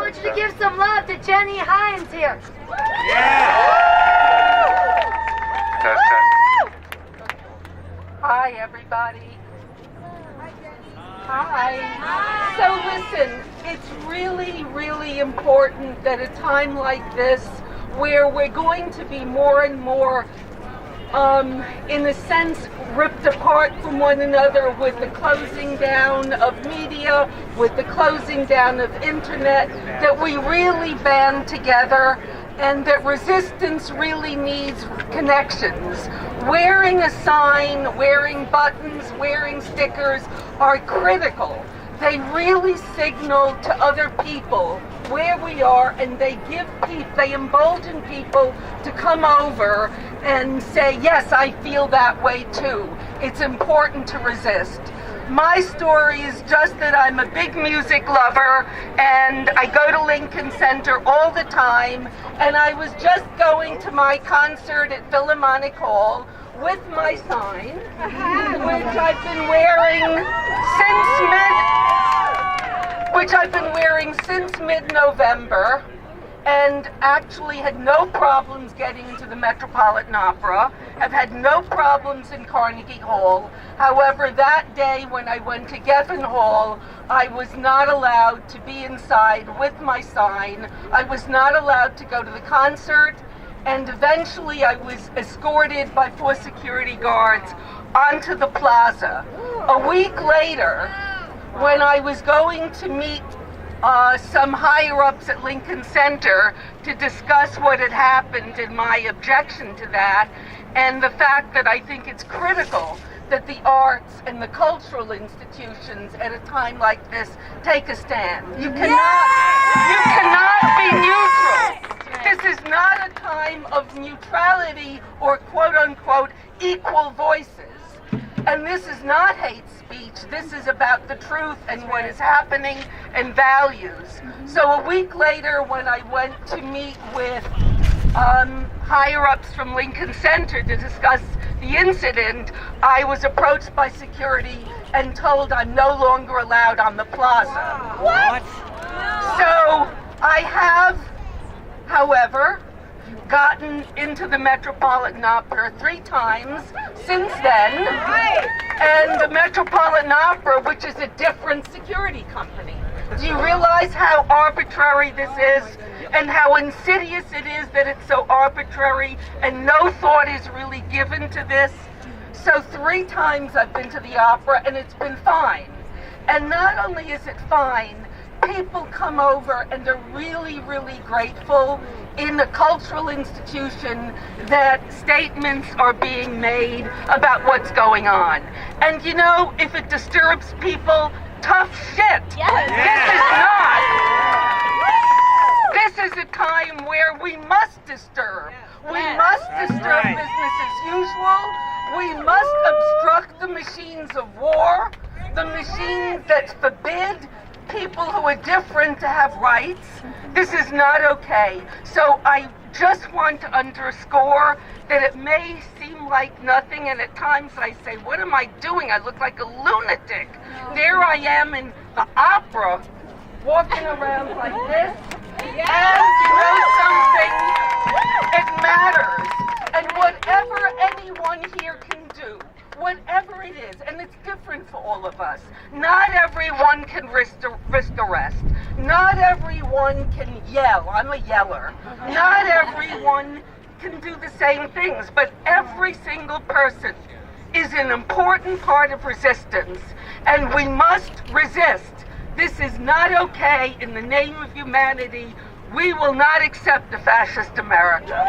want you to give some love to Jenny Heinz here. Hi, everybody. Hi. So listen, it's really, really important that at a time like this, where we're going to be more and more, in a sense, ripped apart from one another with the closing down of media, with the closing down of internet, that we really band together and that resistance really needs connections. Wearing a sign, wearing buttons, wearing stickers are critical. They really signal to other people where we are, and they embolden people to come over and say, yes, I feel that way too. It's important to resist. My story is just that I'm a big music lover and I go to Lincoln Center all the time, and I was just going to my concert at Philharmonic Hall with my sign, which I've been wearing since mid-November, and actually had no problems getting into the Metropolitan Opera. I've had no problems in Carnegie Hall. However, that day when I went to Geffen Hall, I was not allowed to be inside with my sign. I was not allowed to go to the concert, and eventually I was escorted by 4 security guards onto the plaza. A week later, when I was going to meet some higher-ups at Lincoln Center to discuss what had happened and my objection to that, and the fact that I think it's critical that the arts and the cultural institutions at a time like this take a stand. You cannot be neutral. This is not a time of neutrality or quote-unquote equal voices. And this is not hate speech. This is about the truth and what is happening and values. So a week later, when I went to meet with higher-ups from Lincoln Center to discuss the incident, I was approached by security and told I'm no longer allowed on the plaza. What? So I have, however, gotten into the Metropolitan Opera 3 times since then, and the Metropolitan Opera, which is a different security company. Do you realize how arbitrary this is, and how insidious it is that it's so arbitrary and no thought is really given to this? So 3 times I've been to the opera and it's been fine. And not only is it fine, people come over and are really, really grateful in a cultural institution that statements are being made about what's going on. And you know, if it disturbs people, tough shit. Yes. This is a time where we must disturb. We must disturb business as usual. We must obstruct the machines of war, the machines that forbid people who are different to have rights. This is not okay. So I just want to underscore that it may seem like nothing, and at times I say, what am I doing? I look like a lunatic. There I am in the opera, walking around like this, and you know something? It matters. And whatever anyone here can do, whatever it is, and it's different for all of us. Not everyone can risk arrest. Not everyone can yell. I'm a yeller. Not everyone can do the same things, but every single person is an important part of resistance, and we must resist. This is not okay. In the name of humanity, we will not accept a fascist America.